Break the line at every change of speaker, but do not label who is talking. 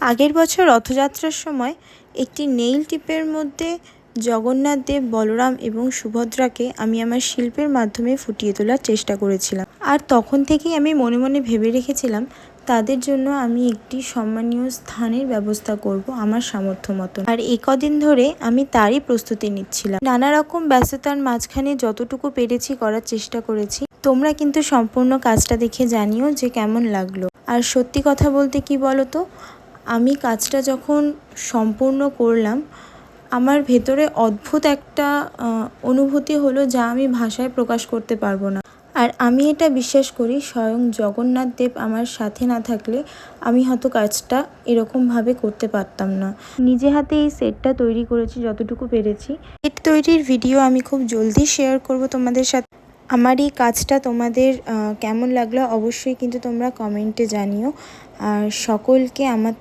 আগের বছর রথযাত্রার সময় একটি নেইল টিপের মধ্যে জগন্নাথ দেব, বলরাম এবং সুভদ্রাকে আমি আমার শিল্পের মাধ্যমে ফুটিয়ে তোলার চেষ্টা করেছিলাম। আর তখন থেকেই আমি মনে মনে ভেবে রেখেছিলাম তাদের জন্য আমি একটি সম্মানীয় স্থানের ব্যবস্থা করব আমার সামর্থ্য মতন। আর কদিন ধরে আমি তারই প্রস্তুতি নিচ্ছিলাম। নানা রকম ব্যস্ততার মাঝখানে যতটুকু পেরেছি করার চেষ্টা করেছি। তোমরা কিন্তু সম্পূর্ণ কাজটা দেখে জানিও যে কেমন লাগলো। আর সত্যি কথা বলতে কি বলো তো, আমি কাজটা যখন সম্পূর্ণ করলাম আমার ভেতরে অদ্ভুত একটা অনুভূতি হলো যা আমি ভাষায় প্রকাশ করতে পারবো না। আর আমি এটা বিশ্বাস করি স্বয়ং জগন্নাথ দেব আমার সাথে না থাকলে আমি হয়তো কাজটা এরকমভাবে করতে পারতাম না। নিজে হাতে এই সেটটা তৈরি করেছি যতটুকু পেরেছি। সেট তৈরির ভিডিও আমি খুব জলদি শেয়ার করব তোমাদের সাথে। আমার এই কাজটা তোমাদের কেমন লাগলো অবশ্যই কিন্তু তোমরা কমেন্টে জানিও। আর সকলকে আমার